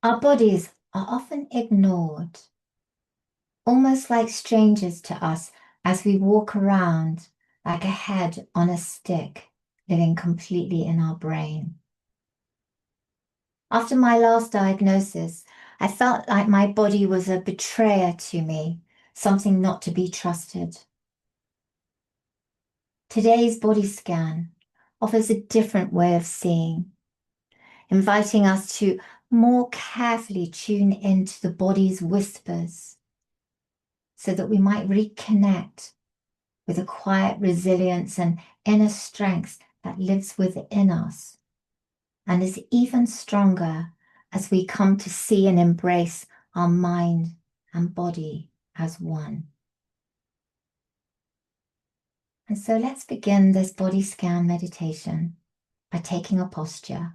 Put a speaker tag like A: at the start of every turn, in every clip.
A: Our bodies are often ignored, almost like strangers to us as we walk around like a head on a stick, living completely in our brain. After my last diagnosis, I felt like my body was a betrayer to me, something not to be trusted. Today's body scan offers a different way of seeing, inviting us to more carefully tune into the body's whispers so that we might reconnect with a quiet resilience and inner strength that lives within us and is even stronger as we come to see and embrace our mind and body as one. And so let's begin this body scan meditation by taking a posture.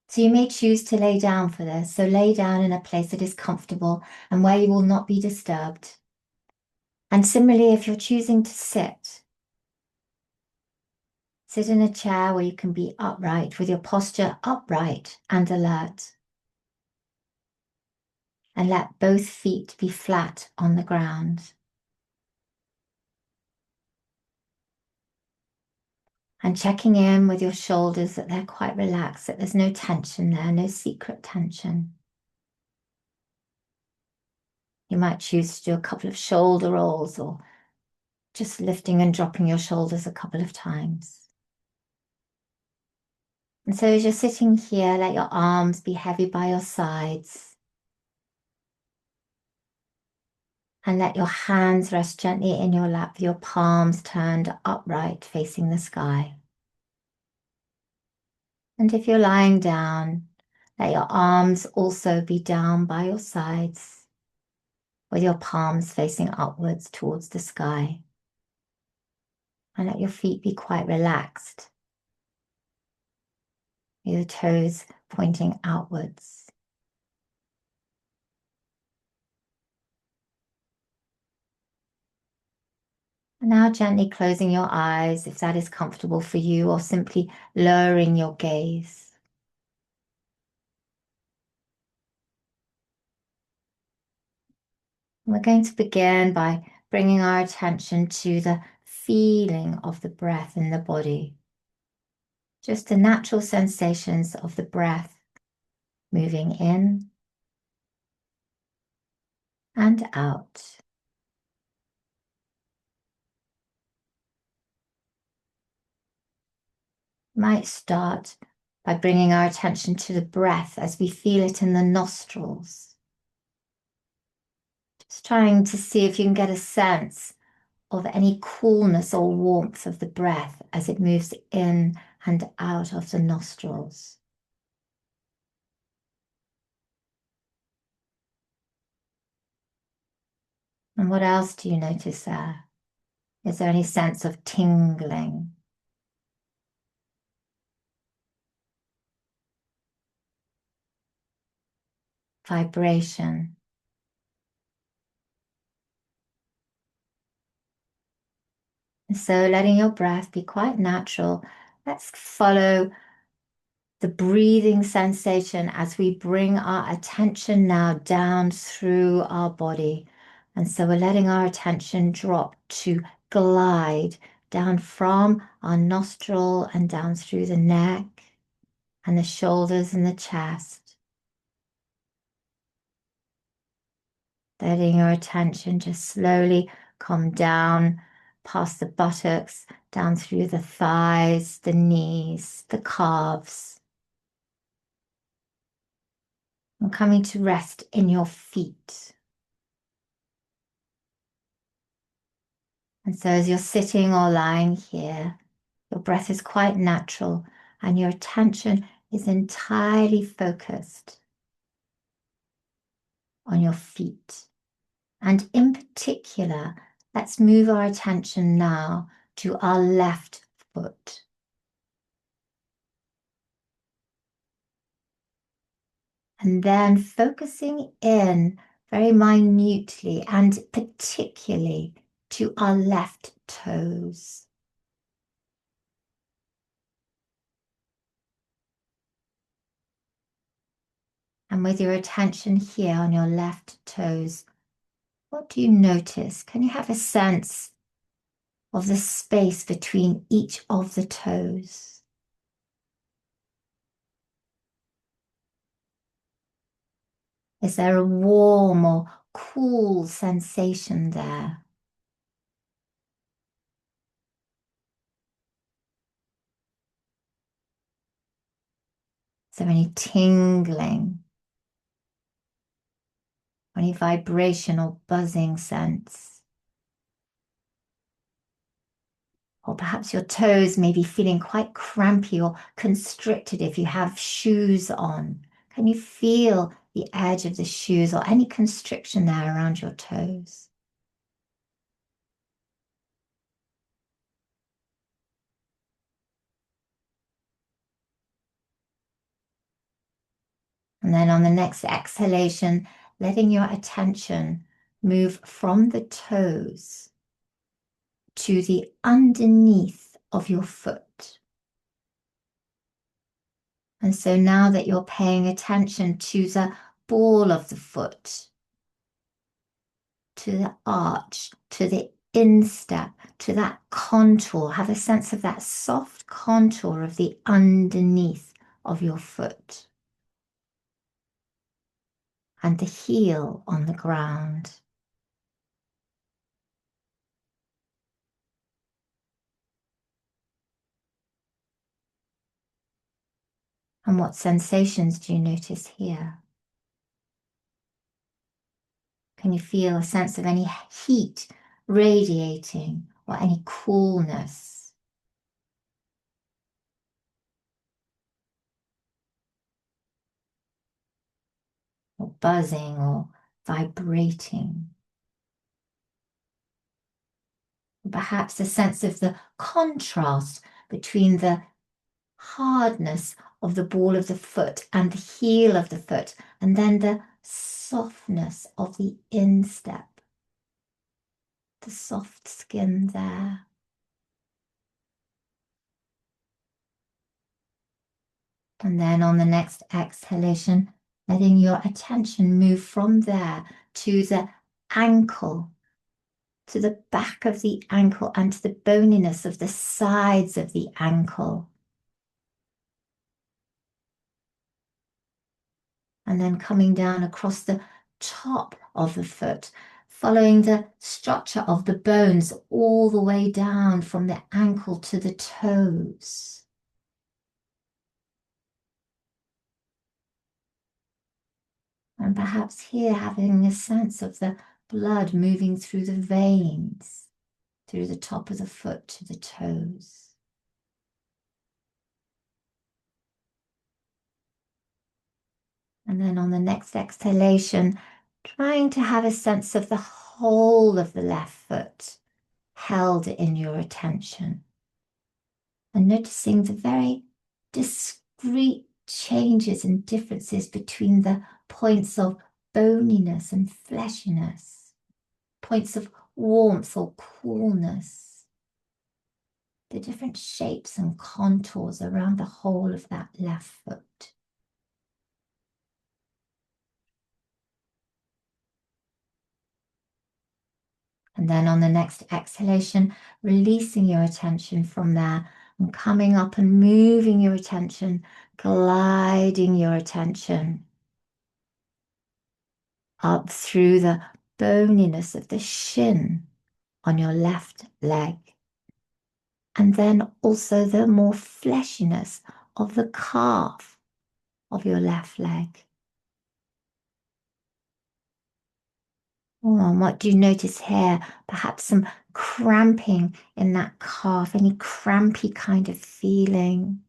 A: So you may choose to lay down for this. So lay down in a place that is comfortable and where you will not be disturbed. And similarly, if you're choosing to sit in a chair where you can be upright with your posture upright and alert. And let both feet be flat on the ground. And checking in with your shoulders that they're quite relaxed, that there's no tension there, no secret tension. You might choose to do a couple of shoulder rolls or just lifting and dropping your shoulders a couple of times. And so as you're sitting here, let your arms be heavy by your sides. And let your hands rest gently in your lap, your palms turned upright facing the sky. And if you're lying down, let your arms also be down by your sides, with your palms facing upwards towards the sky. And let your feet be quite relaxed, with your toes pointing outwards. And now gently closing your eyes if that is comfortable for you, or simply lowering your gaze. We're going to begin by bringing our attention to the feeling of the breath in the body. Just the natural sensations of the breath moving in and out. We might start by bringing our attention to the breath as we feel it in the nostrils. Just trying to see if you can get a sense of any coolness or warmth of the breath as it moves in and out of the nostrils. And what else do you notice there? Is there any sense of tingling? Vibration? And so letting your breath be quite natural. Let's follow the breathing sensation as we bring our attention now down through our body. And so we're letting our attention drop to glide down from our nostril and down through the neck and the shoulders and the chest. Letting your attention just slowly come down past the buttocks, down through the thighs, the knees, the calves. And coming to rest in your feet. And so as you're sitting or lying here, your breath is quite natural and your attention is entirely focused on your feet. And in particular, let's move our attention now to our left foot. And then focusing in very minutely and particularly to our left toes. And with your attention here on your left toes, what do you notice? Can you have a sense of the space between each of the toes? Is there a warm or cool sensation there? Is there any tingling, any vibration or buzzing sense? Or perhaps your toes may be feeling quite crampy or constricted if you have shoes on. Can you feel the edge of the shoes or any constriction there around your toes? And then on the next exhalation, letting your attention move from the toes to the underneath of your foot. And so now that you're paying attention to the ball of the foot, to the arch, to the instep, to that contour, have a sense of that soft contour of the underneath of your foot and the heel on the ground. And what sensations do you notice here? Can you feel a sense of any heat radiating or any coolness? Or buzzing or vibrating? Or perhaps a sense of the contrast between the hardness of the ball of the foot and the heel of the foot, and then the softness of the instep, the soft skin there. And then on the next exhalation, letting your attention move from there to the ankle, to the back of the ankle and to the boniness of the sides of the ankle. And then coming down across the top of the foot, following the structure of the bones all the way down from the ankle to the toes. And perhaps here having a sense of the blood moving through the veins, through the top of the foot to the toes. And then on the next exhalation, trying to have a sense of the whole of the left foot held in your attention. And noticing the very discrete changes and differences between the points of boniness and fleshiness, points of warmth or coolness, the different shapes and contours around the whole of that left foot. And then on the next exhalation, releasing your attention from there and coming up and moving your attention, gliding your attention up through the boniness of the shin on your left leg. And then also the more fleshiness of the calf of your left leg. Oh, and what do you notice here? Perhaps some cramping in that calf, any crampy kind of feeling.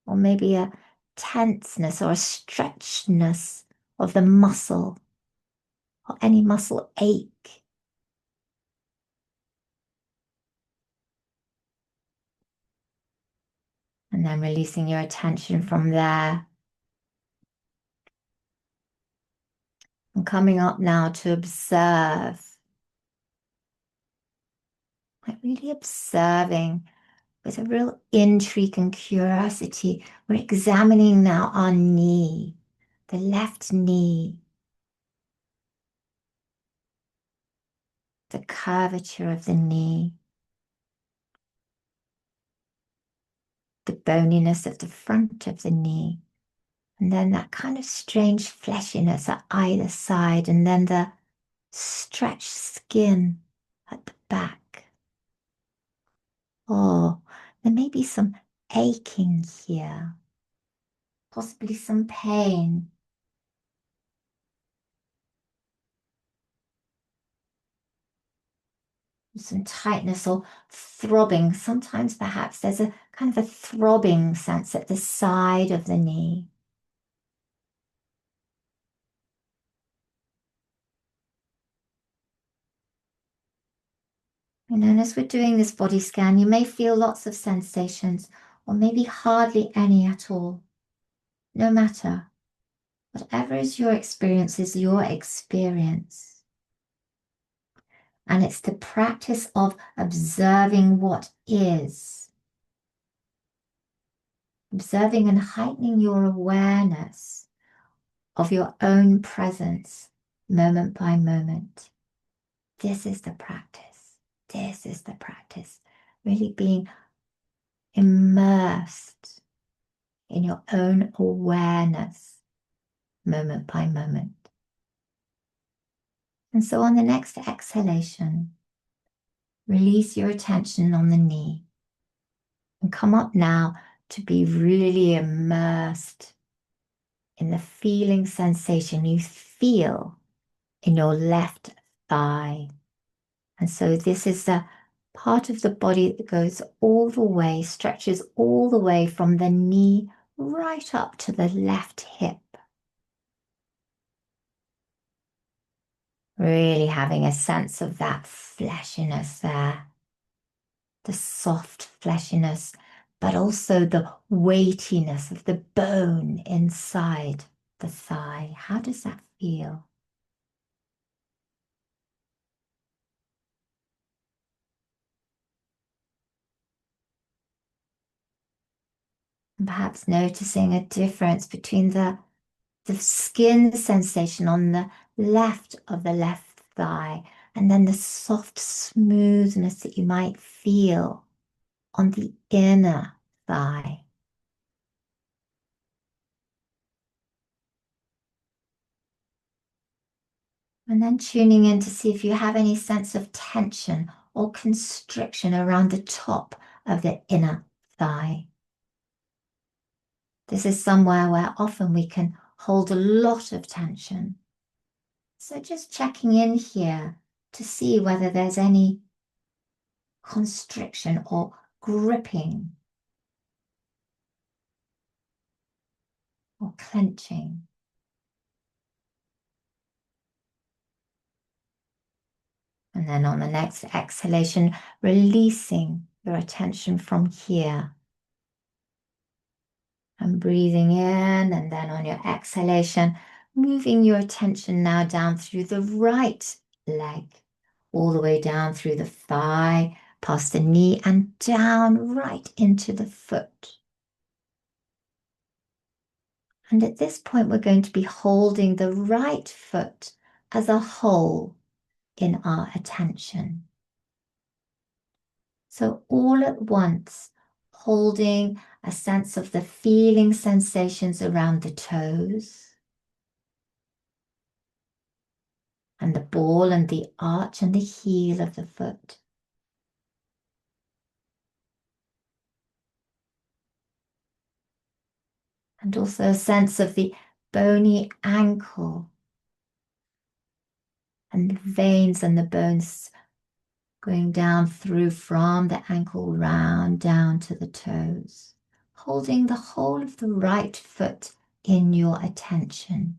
A: Or maybe a tenseness or a stretchness of the muscle, or any muscle ache. And then releasing your attention from there. And coming up now to observe. Like really observing with a real intrigue and curiosity. We're examining now our knee, the left knee, the curvature of the knee, the boniness of the front of the knee, and then that kind of strange fleshiness at either side, and then the stretched skin at the back. Oh, there may be some aching here, possibly some pain. Some tightness or throbbing. Sometimes perhaps there's a kind of a throbbing sense at the side of the knee. And as we're doing this body scan, you may feel lots of sensations, or maybe hardly any at all. No matter. Whatever is your experience is your experience. And it's the practice of observing what is. Observing and heightening your awareness of your own presence, moment by moment. This is the practice. This is the practice. Really being immersed in your own awareness, moment by moment. And so on the next exhalation, release your attention on the knee and come up now to be really immersed in the feeling sensation you feel in your left thigh. And so this is the part of the body that goes all the way, stretches all the way from the knee right up to the left hip. Really having a sense of that fleshiness there, the soft fleshiness, but also the weightiness of the bone inside the thigh. How does that feel? And perhaps noticing a difference between the skin sensation on the left of the left thigh, and then the soft smoothness that you might feel on the inner thigh. And then tuning in to see if you have any sense of tension or constriction around the top of the inner thigh. This is somewhere where often we can hold a lot of tension. So just checking in here to see whether there's any constriction or gripping or clenching. And then on the next exhalation, releasing your attention from here. And breathing in, and then on your exhalation, moving your attention now down through the right leg, all the way down through the thigh, past the knee, and down right into the foot. And at this point, we're going to be holding the right foot as a whole in our attention. So all at once, holding a sense of the feeling sensations around the toes and the ball and the arch and the heel of the foot. And also a sense of the bony ankle and the veins and the bones going down through from the ankle round down to the toes, holding the whole of the right foot in your attention.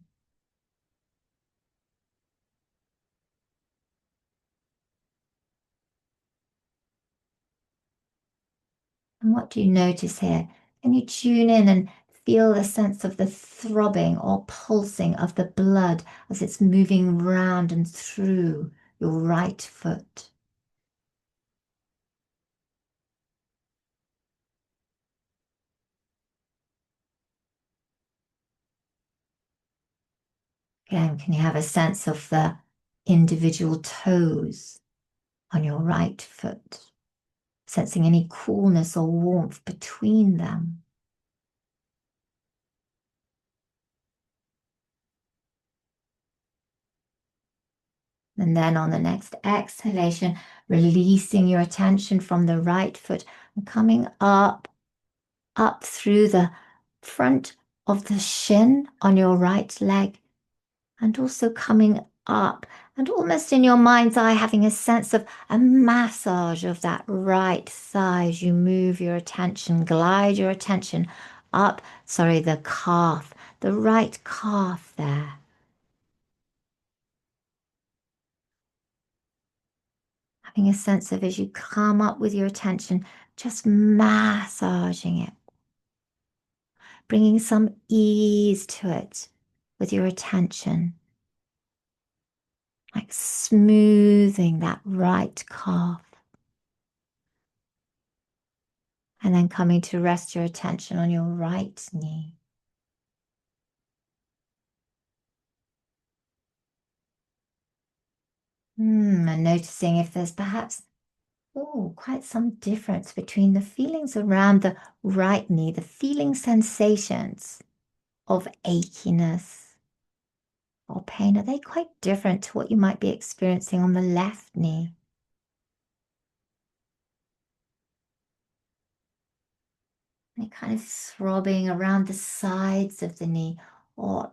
A: And what do you notice here? Can you tune in and feel the sense of the throbbing or pulsing of the blood as it's moving round and through your right foot? Again, can you have a sense of the individual toes on your right foot? Sensing any coolness or warmth between them. And then on the next exhalation, releasing your attention from the right foot and coming up through the front of the shin on your right leg, and also coming up and almost in your mind's eye having a sense of a massage of that right thigh as you move your attention, glide your attention up, the calf, the right calf there. Having a sense of, as you come up with your attention, just massaging it, bringing some ease to it with your attention, like smoothing that right calf. And then coming to rest your attention on your right knee. And noticing if there's perhaps quite some difference between the feelings around the right knee, the feeling sensations of achiness or pain. Are they quite different to what you might be experiencing on the left knee? Any kind of throbbing around the sides of the knee, or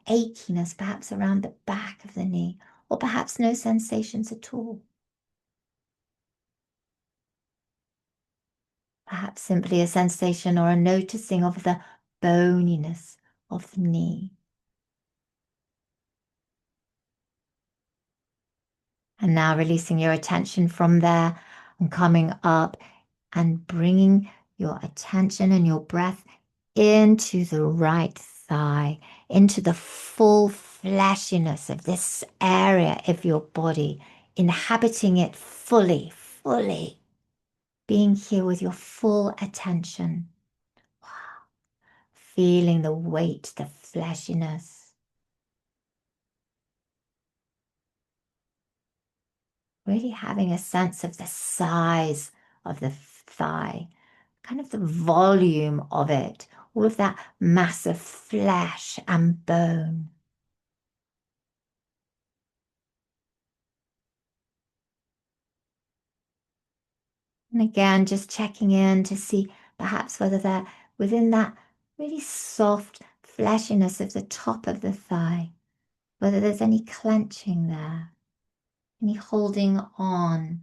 A: achiness perhaps around the back of the knee, or perhaps no sensations at all. Perhaps simply a sensation or a noticing of the boniness of the knee. And now releasing your attention from there and coming up and bringing your attention and your breath into the right thigh, into the full fleshiness of this area of your body, inhabiting it fully, being here with your full attention. Feeling the weight, the fleshiness. Really having a sense of the size of the thigh, kind of the volume of it, all of that massive flesh and bone. And again, just checking in to see perhaps whether they're within that really soft fleshiness of the top of the thigh, whether there's any clenching there, any holding on,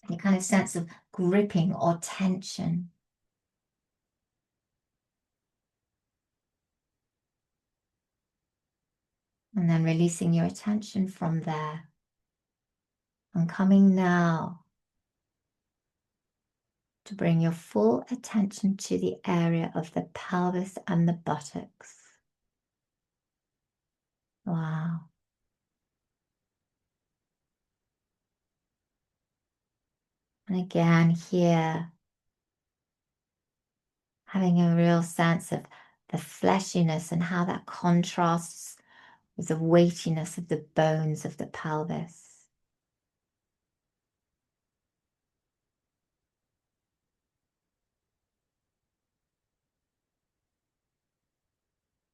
A: any kind of sense of gripping or tension. And then releasing your attention from there and coming now to bring your full attention to the area of the pelvis and the buttocks. Wow. And again here, having a real sense of the fleshiness and how that contrasts with the weightiness of the bones of the pelvis.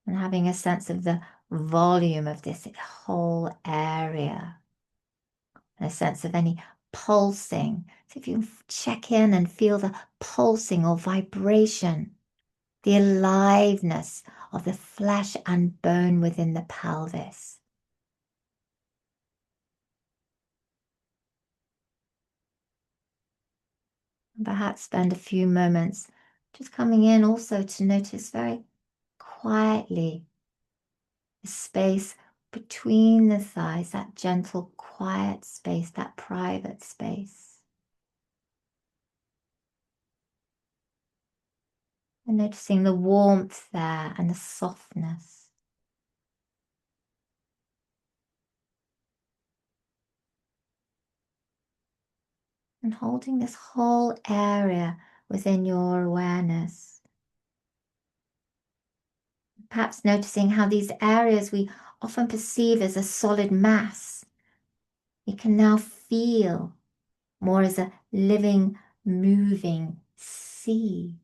A: And having a sense of the volume of this whole area. And a sense of any pulsing. So if you check in and feel the pulsing or vibration, the aliveness of the flesh and bone within the pelvis. And perhaps spend a few moments just coming in also to notice very quietly the space between the thighs, that gentle, quiet space, that private space. And noticing the warmth there and the softness. And holding this whole area within your awareness. Perhaps noticing how these areas we often perceive as a solid mass, we can now feel more as a living, moving sea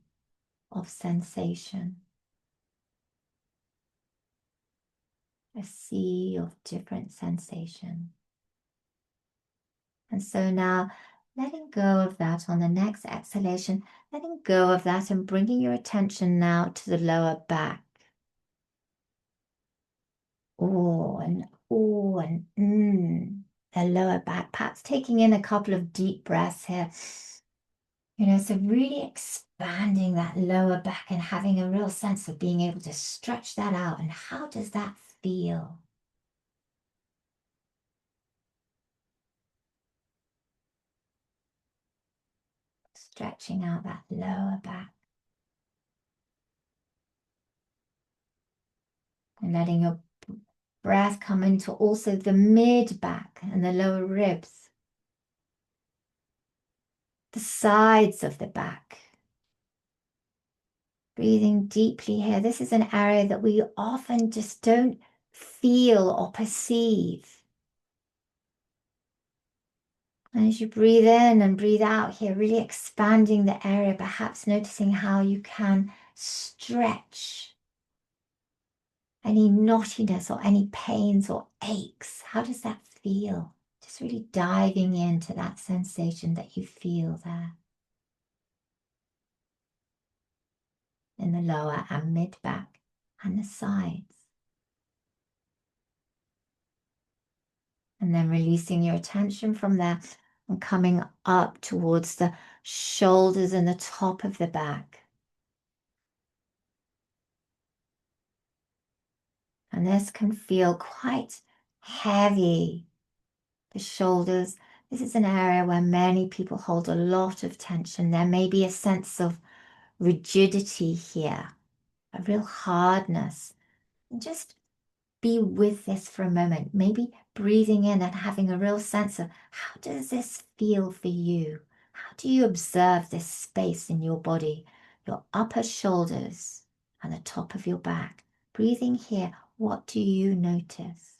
A: of sensation. A sea of different sensation. And so now letting go of that on the next exhalation, letting go of that and bringing your attention now to the lower back. The lower back, perhaps taking in a couple of deep breaths here. So really expanding that lower back and having a real sense of being able to stretch that out. And how does that feel? Stretching out that lower back. And letting your breath come into also the mid back and the lower ribs. The sides of the back. Breathing deeply here. This is an area that we often just don't feel or perceive. And as you breathe in and breathe out here, really expanding the area, perhaps noticing how you can stretch any knottiness or any pains or aches. How does that feel? Just really diving into that sensation that you feel there. In the lower and mid back and the sides. And then releasing your attention from there and coming up towards the shoulders and the top of the back. And this can feel quite heavy. The shoulders, this is an area where many people hold a lot of tension. There may be a sense of rigidity here, a real hardness. And just be with this for a moment, maybe breathing in and having a real sense of how does this feel for you? How do you observe this space in your body, your upper shoulders and the top of your back? Breathing here, what do you notice?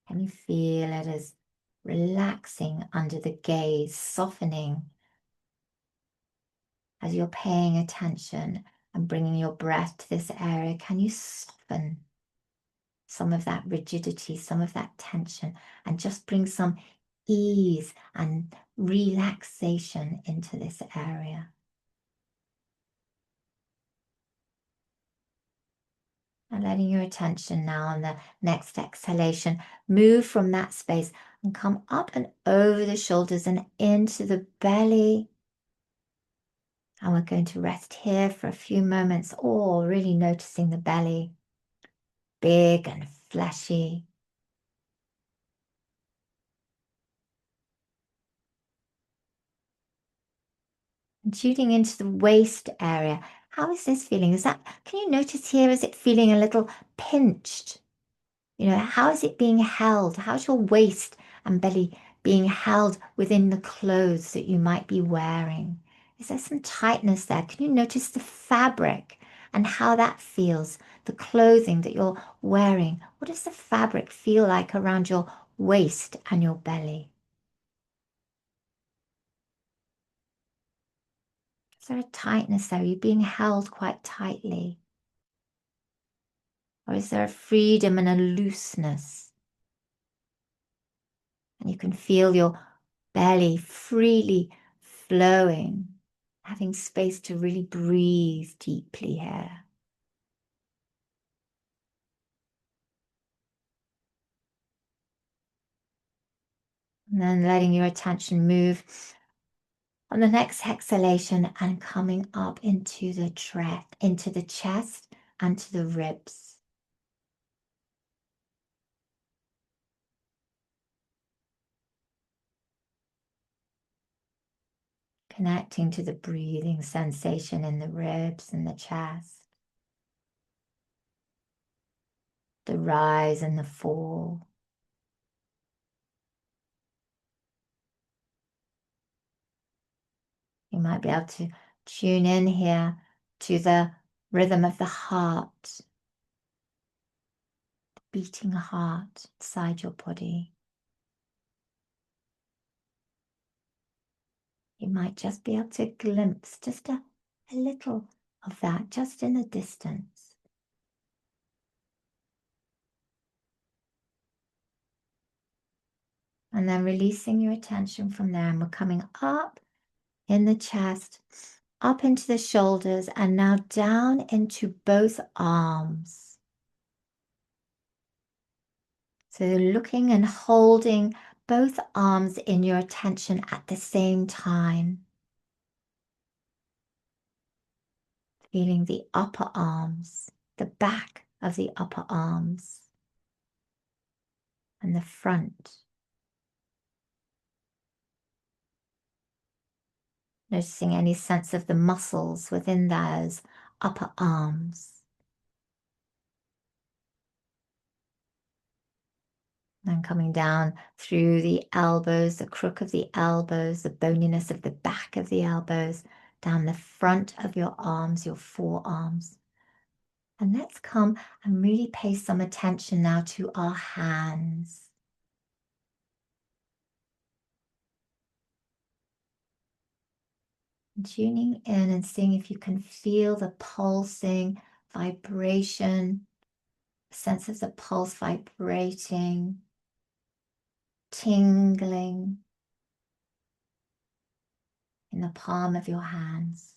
A: Can you feel it as relaxing under the gaze, softening as you're paying attention and bringing your breath to this area? Can you soften some of that rigidity, some of that tension, and just bring some ease and relaxation into this area? And letting your attention now on the next exhalation move from that space and come up and over the shoulders and into the belly. And we're going to rest here for a few moments, or really noticing the belly, big and fleshy. And tuning into the waist area. How is this feeling? Can you notice here, is it feeling a little pinched? How is it being held? How's your waist and belly being held within the clothes that you might be wearing? Is there some tightness there? Can you notice the fabric and how that feels? The clothing that you're wearing. What does the fabric feel like around your waist and your belly? Is there a tightness there? Are you being held quite tightly? Or is there a freedom and a looseness? And you can feel your belly freely flowing, having space to really breathe deeply here. And then letting your attention move on the next exhalation and coming up into the chest and to the ribs. Connecting to the breathing sensation in the ribs and the chest. the rise and the fall. You might be able to tune in here to the rhythm of the heart, the beating heart inside your body. You might just be able to glimpse just a little of that, just in the distance. And then releasing your attention from there, and we're coming up in the chest, up into the shoulders, and now down into both arms. So looking and holding both arms in your attention at the same time. Feeling the upper arms, the back of the upper arms, and the front. Noticing any sense of the muscles within those upper arms. Then coming down through the elbows, the crook of the elbows, the boniness of the back of the elbows, down the front of your arms, your forearms. And let's come and really pay some attention now to our hands. And tuning in and seeing if you can feel the pulsing vibration, sense of the pulse vibrating, tingling in the palm of your hands.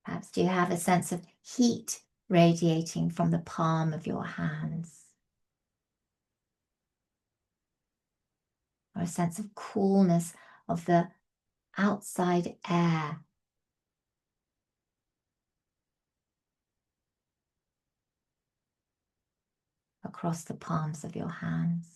A: Perhaps do you have a sense of heat radiating from the palm of your hands? Or a sense of coolness of the outside air? Across the palms of your hands.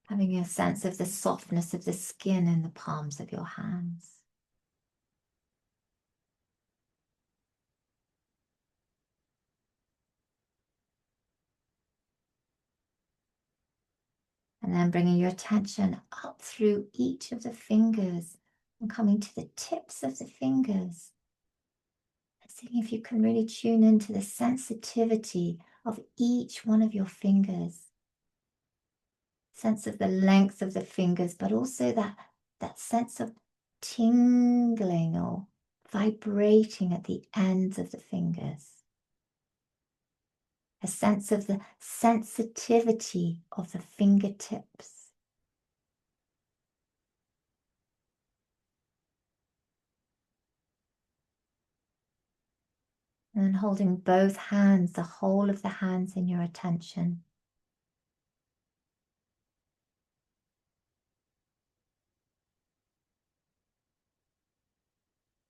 A: Having a sense of the softness of the skin in the palms of your hands. And then bringing your attention up through each of the fingers and coming to the tips of the fingers. And seeing if you can really tune into the sensitivity of each one of your fingers. Sense of the length of the fingers, but also that sense of tingling or vibrating at the ends of the fingers. A sense of the sensitivity of the fingertips. And then holding both hands, the whole of the hands in your attention.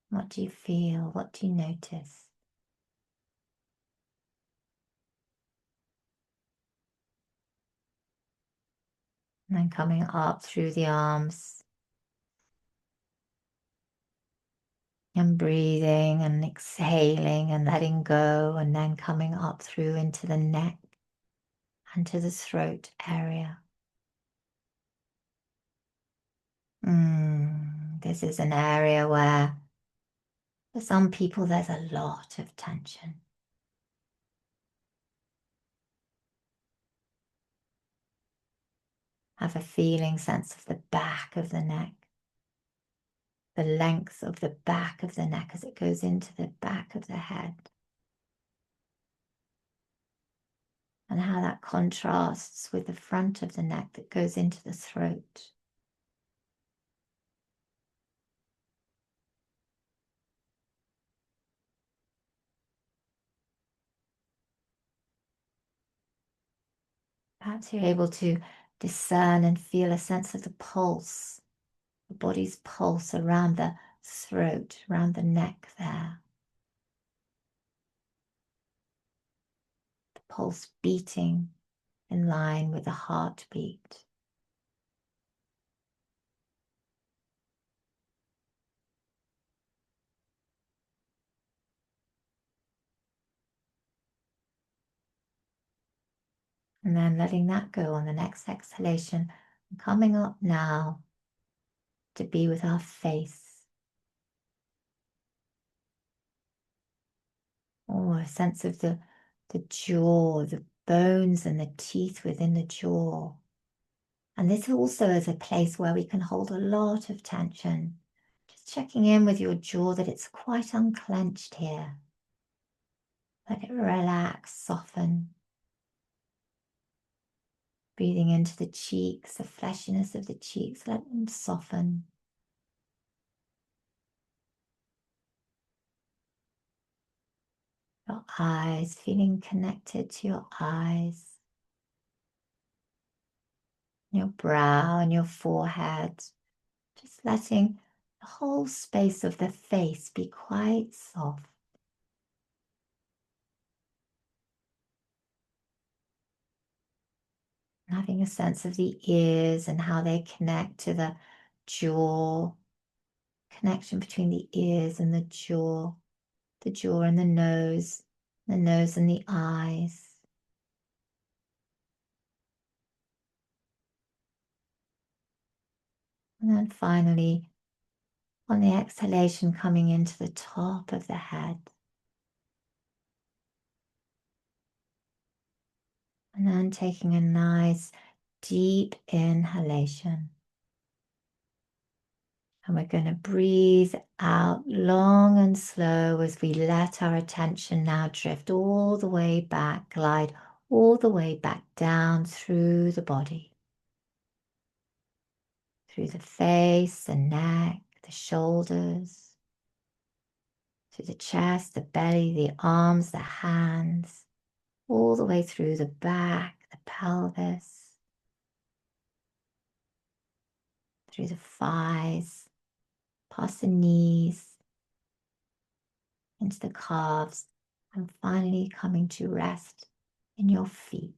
A: What do you feel? What do you notice? And then coming up through the arms. And breathing and exhaling and letting go, and then coming up through into the neck and to the throat area. This is an area where for some people there's a lot of tension. Have a feeling sense of the back of the neck, the length of the back of the neck as it goes into the back of the head. And how that contrasts with the front of the neck that goes into the throat. Perhaps you're able to discern and feel a sense of the pulse, the body's pulse around the throat, around the neck there. The pulse beating in line with the heartbeat. And then letting that go on the next exhalation. Coming up now to be with our face. Oh, a sense of the jaw, the bones and the teeth within the jaw. And this also is a place where we can hold a lot of tension. Just checking in with your jaw that it's quite unclenched here. Let it relax, soften. Breathing into the cheeks, the fleshiness of the cheeks, let them soften. Your eyes, feeling connected to your eyes. Your brow and your forehead. Just letting the whole space of the face be quite soft. Having a sense of the ears and how they connect to the jaw. Connection between the ears and the jaw and the nose and the eyes. And then finally, on the exhalation, coming into the top of the head. And then taking a nice deep inhalation. And we're going to breathe out long and slow as we let our attention now drift all the way back, glide all the way back down through the body. Through the face, the neck, the shoulders, through the chest, the belly, the arms, the hands, all the way through the back, the pelvis, through the thighs, past the knees, into the calves, and finally coming to rest in your feet.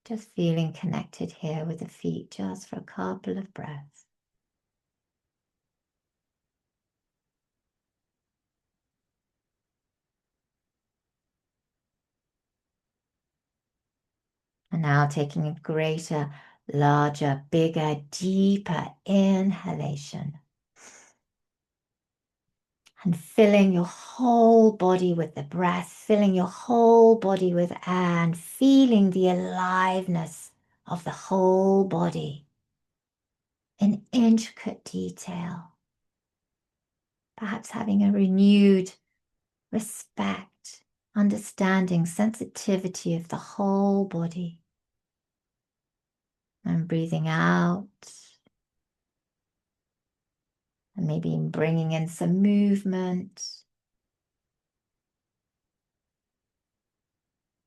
A: Just feeling connected here with the feet just for a couple of breaths. And now taking a greater, larger, bigger, deeper inhalation. And filling your whole body with the breath, filling your whole body with air, and feeling the aliveness of the whole body in intricate detail. Perhaps having a renewed respect, understanding, sensitivity of the whole body. And breathing out. And maybe bringing in some movement.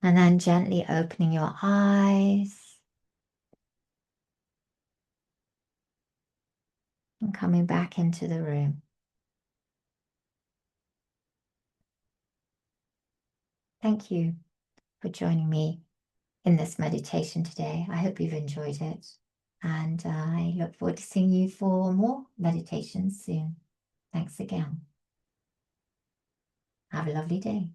A: And then gently opening your eyes. And coming back into the room. Thank you for joining me in this meditation today. I hope you've enjoyed it. And I look forward to seeing you for more meditations soon. Thanks again. Have a lovely day.